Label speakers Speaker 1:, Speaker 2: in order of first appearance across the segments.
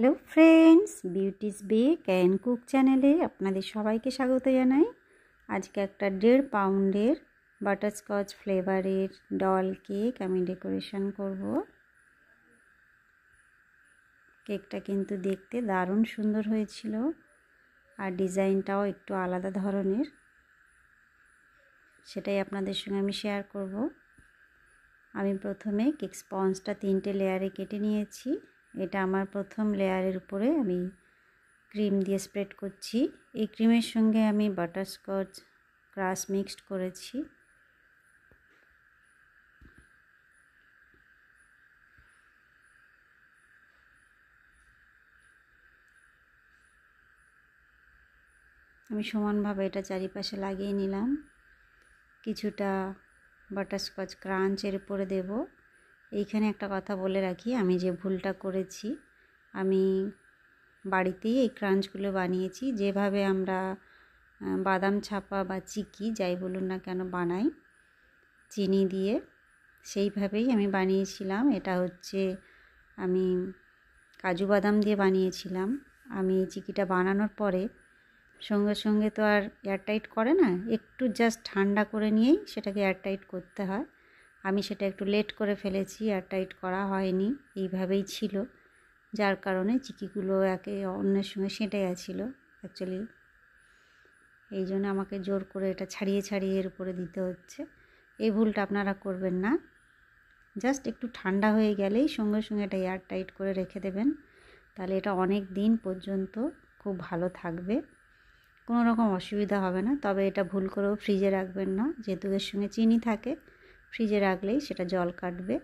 Speaker 1: Hello friends, beauty's bake and cook চ্যানেলে আপনাদের সবাইকে স্বাগত জানাই। আজকে একটা 1.5 পাউন্ডের বাটারস্কচ ফ্লেভারের ডল কেক আমি ডেকোরেশন করব। কেকটা কিন্তু দেখতে দারুণ সুন্দর হয়েছিল আর ডিজাইনটাও একটু আলাদা ধরনের, সেটাই আপনাদের সঙ্গে আমি শেয়ার করব। আমি প্রথমে কেক স্পঞ্জটা 3টে লেয়ারে কেটে নিয়েছি। এটা আমার প্রথম লেয়ারের উপরে আমি ক্রিম দিয়ে স্প্রেড করছি। এই ক্রিমের সঙ্গে আমি বাটারস্কচ ক্রাশ মিক্সড করেছি। আমি সমানভাবে এটা চারিপাশে লাগিয়ে নিলাম। কিছুটা বাটারস্কচ ক্রাঞ্চের উপরে দেব। এইখানে একটা কথা বলে রাখি, আমি যে ভুলটা করেছি, আমি বাড়িতেই এই ক্রাঞ্চগুলো বানিয়েছি। যেভাবে আমরা বাদাম ছাপা বা চিকি যাই বলুন না কেন বানাই চিনি দিয়ে, সেইভাবেই আমি বানিয়েছিলাম। এটা হচ্ছে আমি কাজু বাদাম দিয়ে বানিয়েছিলাম। আমি চিকিটা বানানোর পরে সঙ্গে সঙ্গে তো আর এয়ারটাইট করে না, একটু জাস্ট ঠান্ডা করে নিয়েই সেটাকে এয়ারটাইট করতে হয়। আমি সেটা একটু লেট করে ফেলেছি, এয়ারটাইট করা হয়নি, এইভাবেই ছিল, যার কারণে চিকিগুলো একে অন্যের সঙ্গে সেঁটে গেছিলো। অ্যাকচুয়ালি এই জন্য আমাকে জোর করে এটা ছাড়িয়ে ছাড়িয়ে এর উপরে দিতে হচ্ছে। এই ভুলটা আপনারা করবেন না। জাস্ট একটু ঠান্ডা হয়ে গেলেই সঙ্গে সঙ্গে এটা এয়ারটাইট করে রেখে দেবেন, তাহলে এটা অনেক দিন পর্যন্ত খুব ভালো থাকবে, কোনো রকম অসুবিধা হবে না। তবে এটা ভুল করেও ফ্রিজে রাখবেন না, যেহেতু এর সঙ্গে চিনি থাকে, ফ্রিজে রাখলেই সেটা জল কাটবে।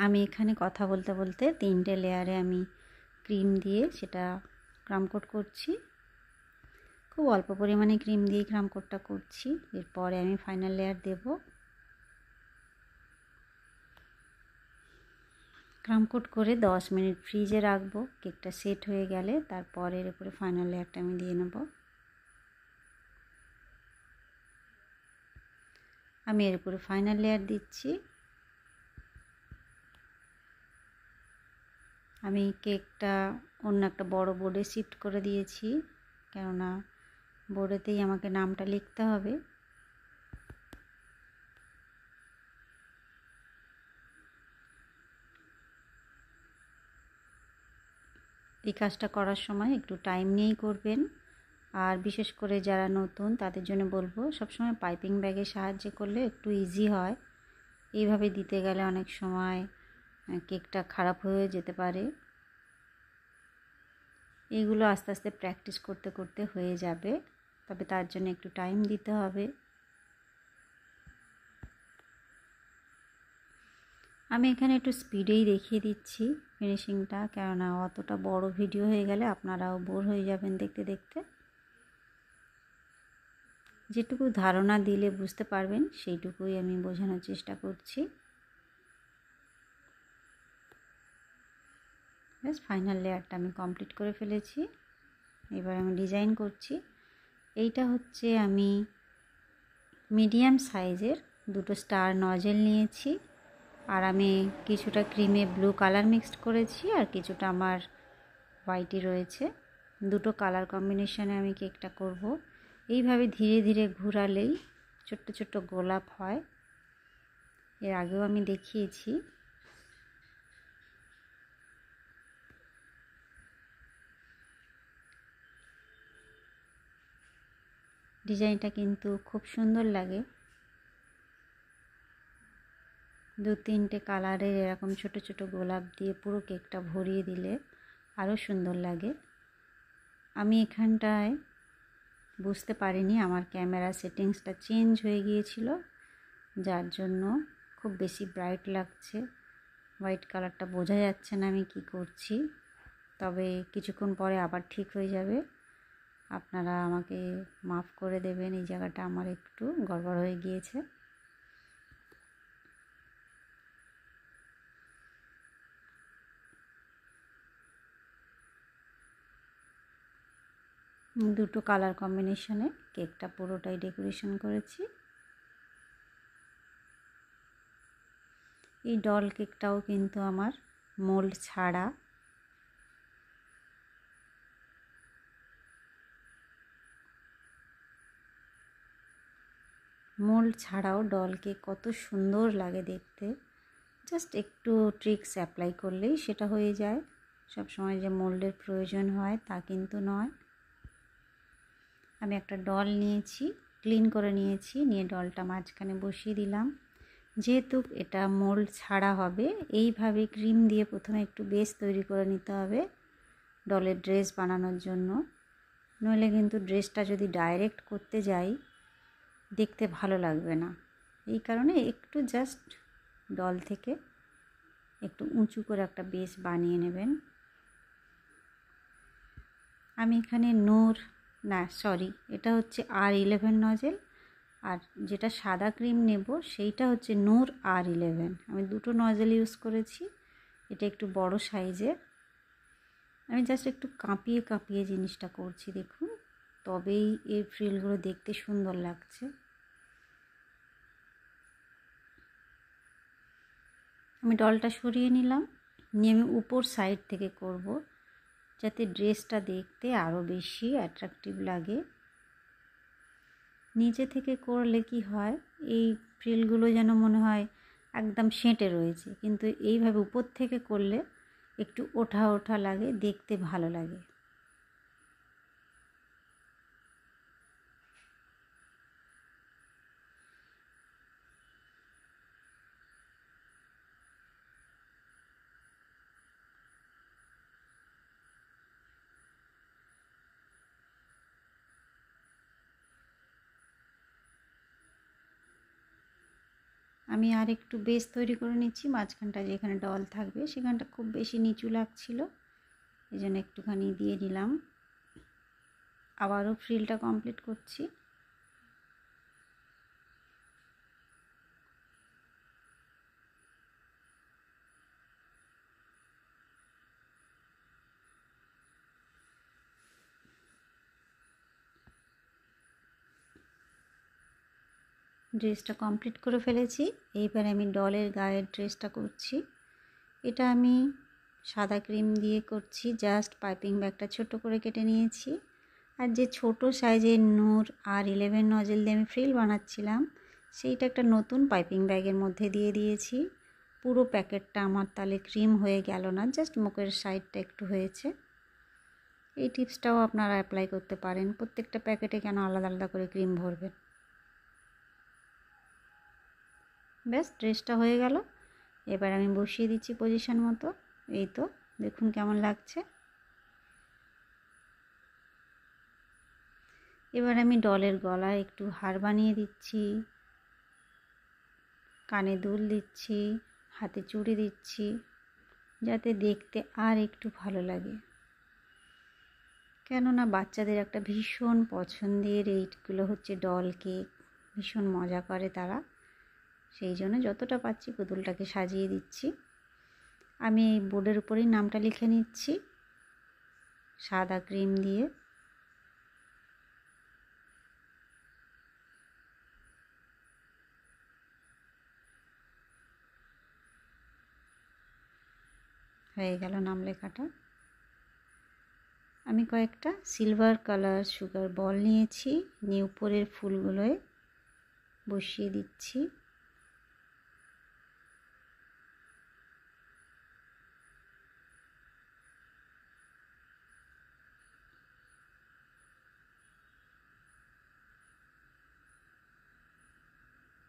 Speaker 1: আমি এখানে কথা বলতে বলতে 3টে লেয়ারে আমি ক্রিম দিয়ে সেটা ক্রাম কোট করছি। খুব অল্প পরিমাণে ক্রিম দিয়ে ক্রাম কোটটা করছি। এরপরে আমি ফাইনাল লেয়ার দেব। ক্রাম কোট করে 10 মিনিট ফ্রিজে রাখবো। কেকটা সেট হয়ে গেলে তারপর এর উপরে ফাইনাল লেয়ারটা আমি দিয়ে নেব। আমি এর উপরে ফাইনাল লেয়ার দিচ্ছি। আমি কেকটা অন্য একটা বড় বোর্ডে শিফট করে দিয়েছি, কেননা বোর্ডেতেই আমাকে নামটা লিখতে হবে। এই কাজটা করার সময় একটু টাইম নিয়েই করবেন। আর বিশেষ করে যারা নতুন তাদের জন্য বলবো, সবসময় পাইপিং ব্যাগের সাহায্যে করলে একটু ইজি হয়। এইভাবে দিতে গেলে অনেক সময় কেকটা খারাপ হয়ে যেতে পারে। এইগুলো আস্তে আস্তে প্র্যাকটিস করতে করতে হয়ে যাবে, তবে তার জন্য একটু টাইম দিতে হবে। আমি এখানে একটু স্পিডেই দেখিয়ে দিচ্ছি ফিনিশিংটা, কেননা অতটা বড় ভিডিও হয়ে গেলে আপনারাও বোর হয়ে যাবেন দেখতে দেখতে। যেটুকু ধারণা দিলে বুঝতে পারবেন সেইটুকুই আমি বোঝানোর চেষ্টা করছি। ব্যাস, ফাইনাল লেয়ারটা আমি কমপ্লিট করে ফেলেছি। এবার আমি ডিজাইন করছি। এইটা হচ্ছে আমি মিডিয়াম সাইজের 2টো স্টার নজেল নিয়েছি, আর আমি কিছুটা ক্রিমে ব্লু কালার মিক্সড করেছি আর কিছুটা আমার হোয়াইটই রয়েছে। 2টো কালার কম্বিনেশনে আমি কেকটা করব। এইভাবে ধীরে ধীরে ঘোরালেই ছোট্ট ছোট্ট গোলাপ হয়। এর আগেও আমি দেখিয়েছি। ডিজাইনটা কিন্তু খুব সুন্দর লাগে। 2-3টে কালারের এরকম ছোট ছোট গোলাপ দিয়ে পুরো কেকটা ভরিয়ে দিলে আরও সুন্দর লাগে। আমি এখানটায় বুঝতে পারিনি, আমার ক্যামেরা সেটিংসটা চেঞ্জ হয়ে গিয়েছিল, যার জন্য খুব বেশি ব্রাইট লাগছে। হোয়াইট কালারটা বোঝা যাচ্ছে না আমি কি করছি, তবে কিছুক্ষণ পরে আবার ঠিক হয়ে যাবে। আপনারা আমাকে মাফ করে দেবেন, এই জায়গাটা আমার একটু গড়বড় হয়ে গিয়েছে। দুটো কালার কম্বিনেশনে কেকটা পুরোটাই ডেকোরেশন করেছি। এই ডল কেকটাও কিন্তু আমার মোল্ড ছাড়া। মোল্ড ছাড়াও ডল কেক কত সুন্দর লাগে দেখতে। জাস্ট একটু ট্রিক্স অ্যাপ্লাই করলেই সেটা হয়ে যায়। সব সময় যে মোল্ডের প্রয়োজন হয় তা কিন্তু নয়। আমি একটা ডল নিয়েছি, ক্লিন করে নিয়েছি, নিয়ে ডলটা মাঝখানে বসিয়ে দিলাম। যেহেতু এটা মোল্ড ছাড়া হবে, এইভাবে ক্রিম দিয়ে প্রথমে একটু বেস তৈরি করে নিতে হবে ডলের ড্রেস বানানোর জন্য। নইলে কিন্তু ড্রেসটা যদি ডাইরেক্ট করতে যাই দেখতে ভালো লাগবে না। এই কারণে একটু জাস্ট ডল থেকে একটু উঁচু করে একটা বেস বানিয়ে নেবেন। আমি এখানে এটা হচ্ছে R11 নজেল, আর যেটা সাদা ক্রিম নেব সেইটা হচ্ছে নূর R11। আমি দুটো নজেল ইউজ করেছি, এটা একটু বড় সাইজের। আমি জাস্ট একটু কাঁপিয়ে কাঁপিয়ে জিনিসটা করছি, দেখুন, তবেই এই ফ্রিলগুলো দেখতে সুন্দর লাগছে। আমি ডলটা সরিয়ে নিলাম, নিয়ে আমি উপর সাইড থেকে করব, যাতে ড্রেসটা দেখতে আরও বেশি অ্যাট্রাকটিভ লাগে। নিচে থেকে করলে কি হয়, এই ফ্রিলগুলো যেন মনে হয় একদম সেঁটে রয়েছে, কিন্তু এইভাবে উপর থেকে করলে একটু ওঠা ওঠা লাগে, দেখতে ভালো লাগে। আমি আর একটু বেস তৈরি করে নিচ্ছি। মাঝখানটা যেখানে ডল থাকবে সেখানটা খুব বেশি নিচু লাগছিল, এই জন্য একটুখানি দিয়ে দিলাম। আবারও ফ্রিলটা কমপ্লিট করছি। ড্রেসটা কমপ্লিট করে ফেলেছি। এইবার আমি ডলের গায়ের ড্রেসটা করছি। এটা আমি সাদা ক্রিম দিয়ে করছি। জাস্ট পাইপিং ব্যাগটা ছোট করে কেটে নিয়েছি, আর যে ছোট সাইজের নূর R11 নজেল দিয়ে আমি ফ্রিল বানাচ্ছিলাম সেইটা একটা নতুন পাইপিং ব্যাগের মধ্যে দিয়ে দিয়েছি। পুরো প্যাকেটটা আমার তাহলে ক্রিম হয়ে গেল না, জাস্ট মুখের সাইডটা একটু হয়েছে। এই টিপসটাও আপনারা অ্যাপ্লাই করতে পারেন। প্রত্যেকটা প্যাকেটে কেন আলাদা আলাদা করে ক্রিম ভরবেন। ব্যাস, ড্রেসটা হয়ে গেল। এবার আমি বসিয়ে দিচ্ছি পজিশন মতো। এই তো দেখুন কেমন লাগছে। এবার আমি ডলের গলায় একটু হার বানিয়ে দিচ্ছি, কানে দুল দিচ্ছি, হাতে চুড়ি দিচ্ছি, যাতে দেখতে আর একটু ভালো লাগে। কেননা বাচ্চাদের একটা ভীষণ পছন্দের এইগুলো হচ্ছে ডল কেক, ভীষণ মজা করে তারা। সেই জন্য যতটা পাচ্ছি পুতুলটাকে সাজিয়ে দিচ্ছি। আমি এই বোর্ডের উপরেই নামটা লিখে নিচ্ছি সাদা ক্রিম দিয়ে। হয়ে গেল নাম লেখাটা। আমি কয়েকটা সিলভার কালার সুগার বল নিয়েছি, নিয়ে উপরের ফুলগুলোয় বসিয়ে দিচ্ছি।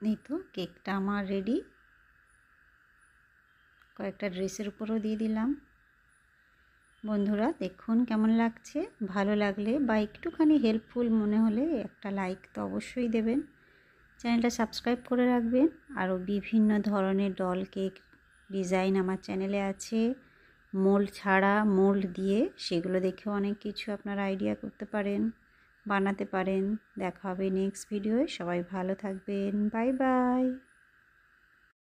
Speaker 1: এই তো কেকটা আমার রেডি। কয়েকটা ড্রেসের উপরও দিয়ে দিলাম। বন্ধুরা দেখুন কেমন লাগছে। ভালো লাগলে বা একটুখানি হেল্পফুল মনে হলে একটা লাইক তো অবশ্যই দেবেন। চ্যানেলটা সাবস্ক্রাইব করে রাখবেন। আরও বিভিন্ন ধরনের ডল কেক ডিজাইন আমার চ্যানেলে আছে, মোল্ড ছাড়া, মোল্ড দিয়ে, সেগুলো দেখেও অনেক কিছু আপনারা আইডিয়া করতে পারেন, বানাতে পারেন। দেখা হবে নেক্সট ভিডিওয়। সবাই ভালো থাকবেন। Bye bye.